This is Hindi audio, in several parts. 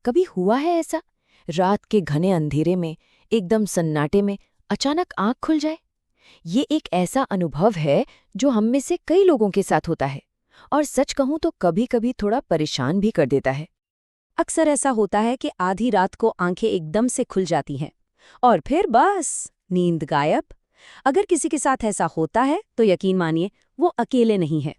कभी हुआ है ऐसा? रात के घने अंधेरे में, एकदम सन्नाटे में अचानक आंख खुल जाए। ये एक ऐसा अनुभव है जो हम में से कई लोगों के साथ होता है, और सच कहूं तो कभी-कभी थोड़ा परेशान भी कर देता है। अक्सर ऐसा होता है कि आधी रात को आंखें एकदम से खुल जाती हैं और फिर बस नींद गायब। अगर किसी के साथ ऐसा होता है तो यकीन मानिए वो अकेले नहीं है।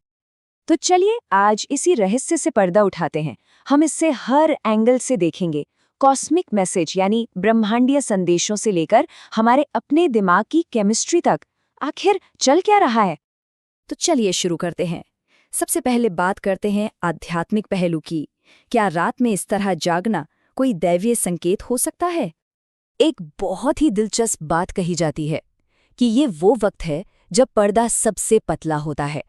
तो चलिए आज इसी रहस्य से पर्दा उठाते हैं। हम इससे हर एंगल से देखेंगे, कॉस्मिक मैसेज यानी ब्रह्मांडीय संदेशों से लेकर हमारे अपने दिमाग की केमिस्ट्री तक आखिर चल क्या रहा है। तो चलिए शुरू करते हैं। सबसे पहले बात करते हैं आध्यात्मिक पहलू की। क्या रात में इस तरह जागना कोई दैवीय संकेत हो सकता है? एक बहुत ही दिलचस्प बात कही जाती है कि ये वो वक्त है जब पर्दा सबसे पतला होता है।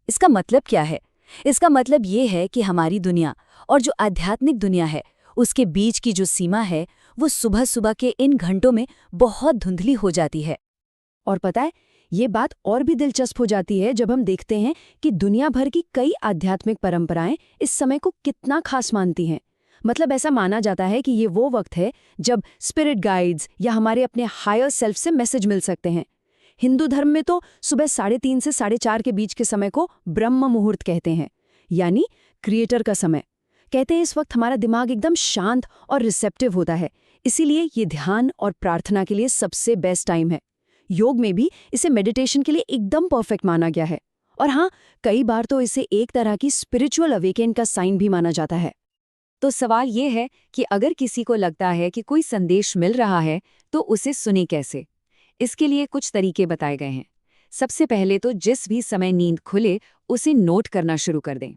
इसका मतलब क्या है? इसका मतलब ये है कि हमारी दुनिया और जो आध्यात्मिक दुनिया है उसके बीच की जो सीमा है वो सुबह सुबह के इन घंटों में बहुत धुंधली हो जाती है। और पता है, ये बात और भी दिलचस्प हो जाती है जब हम देखते हैं कि दुनिया भर की कई आध्यात्मिक परंपराएं इस समय को कितना खास मानती हैं। मतलब ऐसा माना जाता है कि ये वो वक्त है जब स्पिरिट गाइड्स या हमारे अपने हायर सेल्फ से मैसेज मिल सकते हैं। हिंदू धर्म में तो सुबह 3:30 से 4:30 के बीच के समय को ब्रह्म मुहूर्त कहते हैं, यानी क्रिएटर का समय। कहते हैं इस वक्त हमारा दिमाग एकदम शांत और रिसेप्टिव होता है, इसीलिए ये ध्यान और प्रार्थना के लिए सबसे बेस्ट टाइम है। योग में भी इसे मेडिटेशन के लिए एकदम परफेक्ट माना गया है। और हाँ, कई बार तो इसे एक तरह की स्पिरिचुअल अवेकन का साइन भी माना जाता है। तो सवाल ये है कि अगर किसी को लगता है कि कोई संदेश मिल रहा है तो उसे सुने कैसे? इसके लिए कुछ तरीके बताए गए हैं। सबसे पहले तो जिस भी समय नींद खुले उसे नोट करना शुरू कर दें।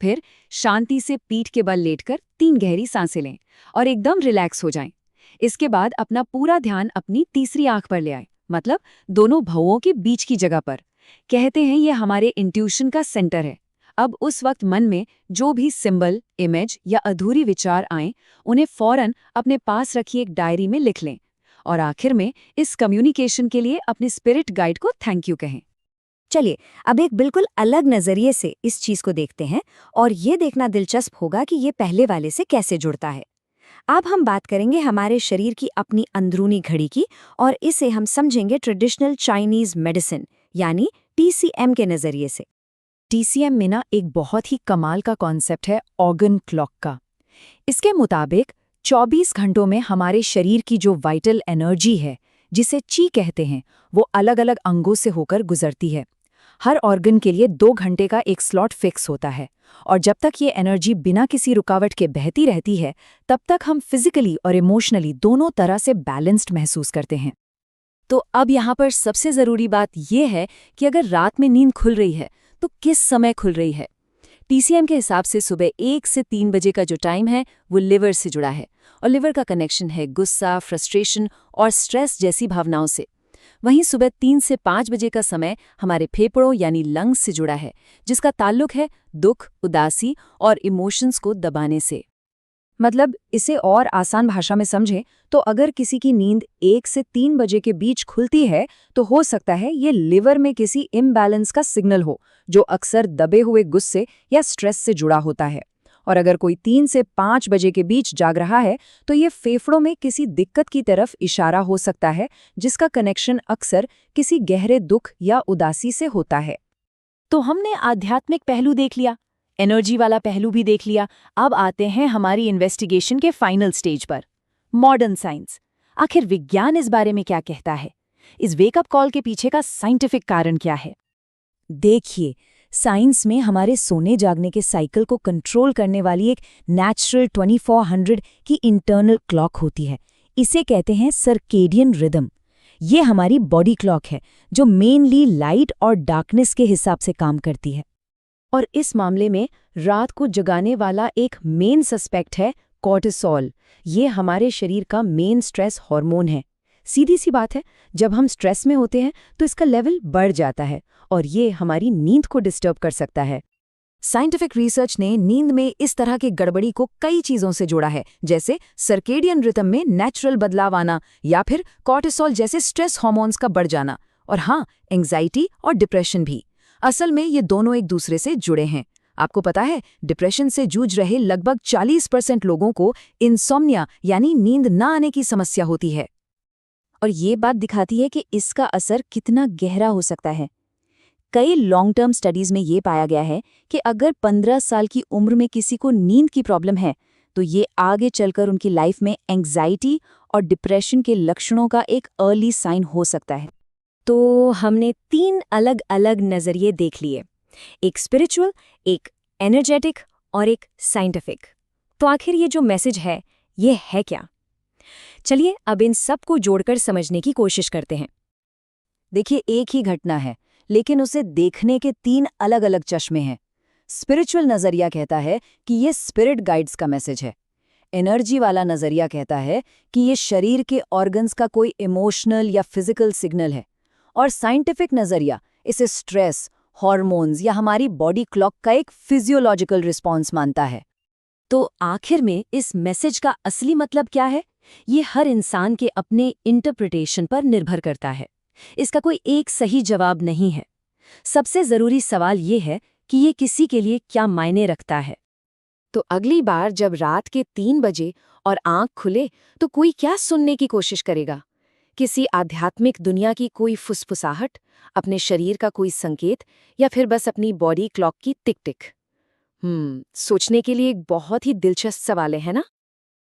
फिर शांति से पीठ के बल लेटकर 3 गहरी सांसें लें और एकदम रिलैक्स हो जाएं। इसके बाद अपना पूरा ध्यान अपनी तीसरी आंख पर ले आए, मतलब दोनों भौंहों के बीच की जगह पर। कहते हैं ये हमारे इंट्यूशन का सेंटर है। अब उस वक्त मन में जो भी सिंबल, इमेज या अधूरी विचार आएं, उन्हें फौरन अपने पास रखी एक डायरी में लिख लें। और आखिर में इस कम्युनिकेशन के लिए अपने स्पिरिट गाइड को थैंक यू कहें। चलिए अब एक बिल्कुल अलग नजरिए से इस चीज को देखते हैं और ये देखना दिलचस्प होगा कि ये पहले वाले से कैसे जुड़ता है। अब हम बात करेंगे हमारे शरीर की अपनी अंदरूनी घड़ी की, और इसे हम समझेंगे ट्रेडिशनल चाइनीज मेडिसिन यानी TCM के नजरिए से। TCM में ना एक बहुत ही कमाल का कॉन्सेप्ट है ऑर्गन क्लॉक का। इसके मुताबिक 24 घंटों में हमारे शरीर की जो वाइटल एनर्जी है, जिसे ची कहते हैं, वो अलग अलग अंगों से होकर गुजरती है। हर ऑर्गन के लिए 2 घंटे का एक स्लॉट फिक्स होता है, और जब तक ये एनर्जी बिना किसी रुकावट के बहती रहती है तब तक हम फिजिकली और इमोशनली दोनों तरह से बैलेंस्ड महसूस करते हैं। तो अब यहाँ पर सबसे ज़रूरी बात यह है कि अगर रात में नींद खुल रही है तो किस समय खुल रही है। TCM के हिसाब से सुबह 1 से 3 बजे का जो टाइम है वो लिवर से जुड़ा है, और लिवर का कनेक्शन है गुस्सा, फ्रस्ट्रेशन और स्ट्रेस जैसी भावनाओं से। वहीं सुबह 3 से 5 बजे का समय हमारे फेफड़ों यानी लंग्स से जुड़ा है, जिसका ताल्लुक है दुख, उदासी और इमोशंस को दबाने से। मतलब इसे और आसान भाषा में समझें तो अगर किसी की नींद 1 से 3 बजे के बीच खुलती है तो हो सकता है ये लिवर में किसी इम्बैलेंस का सिग्नल हो, जो अक्सर दबे हुए गुस्से या स्ट्रेस से जुड़ा होता है। और अगर कोई 3 से 5 बजे के बीच जाग रहा है तो ये फेफड़ों में किसी दिक्कत की तरफ इशारा हो सकता है, जिसका कनेक्शन अक्सर किसी गहरे दुख या उदासी से होता है। तो हमने आध्यात्मिक पहलू देख लिया, एनर्जी वाला पहलू भी देख लिया। अब आते हैं हमारी इन्वेस्टिगेशन के फाइनल स्टेज पर, मॉडर्न साइंस। आखिर विज्ञान इस बारे में क्या कहता है? इस वेकअप कॉल के पीछे का साइंटिफिक कारण क्या है? देखिए, साइंस में हमारे सोने जागने के साइकिल को कंट्रोल करने वाली एक नेचुरल 2400 की इंटरनल क्लॉक होती है। इसे कहते हैं सर्केडियन रिदम। ये हमारी बॉडी क्लॉक है जो मेनली लाइट और डार्कनेस के हिसाब से काम करती है। और इस मामले में रात को जगाने वाला एक मेन सस्पेक्ट है कॉर्टिसोल। ये हमारे शरीर का मेन स्ट्रेस हार्मोन है। सीधी सी बात है, जब हम स्ट्रेस में होते हैं तो इसका लेवल बढ़ जाता है और ये हमारी नींद को डिस्टर्ब कर सकता है। साइंटिफिक रिसर्च ने नींद में इस तरह की गड़बड़ी को कई चीज़ों से जोड़ा है, जैसे सर्केडियन रिदम में नेचुरल बदलाव आना या फिर कॉर्टिसोल जैसे स्ट्रेस हार्मोन्स का बढ़ जाना, और हाँ, एंग्जाइटी और डिप्रेशन भी। असल में ये दोनों एक दूसरे से जुड़े हैं। आपको पता है, डिप्रेशन से जूझ रहे लगभग 40% लोगों को इंसोम्निया यानी नींद ना आने की समस्या होती है। और ये बात दिखाती है कि इसका असर कितना गहरा हो सकता है। कई लॉन्ग टर्म स्टडीज में ये पाया गया है कि अगर 15 साल की उम्र में किसी को नींद की प्रॉब्लम है, तो ये आगे चलकर उनकी लाइफ में एंग्जाइटी और डिप्रेशन के लक्षणों का एक अर्ली साइन हो सकता है। तो हमने 3 अलग-अलग नज़रिए देख लिए, एक स्पिरिचुअल, एक एनर्जेटिक और एक साइंटिफिक। तो आखिर ये जो मैसेज है, ये है क्या? चलिए अब इन सब को जोड़कर समझने की कोशिश करते हैं। देखिए, एक ही घटना है, लेकिन उसे देखने के 3 अलग-अलग चश्मे हैं। स्पिरिचुअल नज़रिया कहता है कि ये स्पिरिट गाइड्स का मैसेज है। एनर्जी वाला नज़रिया कहता है कि ये शरीर के ऑर्गन्स का कोई इमोशनल या फिजिकल सिग्नल है। और साइंटिफिक नज़रिया इसे स्ट्रेस, हॉर्मोन्स या हमारी बॉडी क्लॉक का एक फिजियोलॉजिकल रिस्पॉन्स मानता है। तो आखिर में इस मैसेज का असली मतलब क्या है? ये हर इंसान के अपने इंटरप्रिटेशन पर निर्भर करता है। इसका कोई एक सही जवाब नहीं है। सबसे ज़रूरी सवाल ये है कि ये किसी के लिए क्या मायने रखता है। तो अगली बार जब रात के 3 बजे और आंख खुले तो कोई क्या सुनने की कोशिश करेगा? किसी आध्यात्मिक दुनिया की कोई फुसफुसाहट, अपने शरीर का कोई संकेत, या फिर बस अपनी बॉडी क्लॉक की टिक टिक? सोचने के लिए एक बहुत ही दिलचस्प सवाल है ना?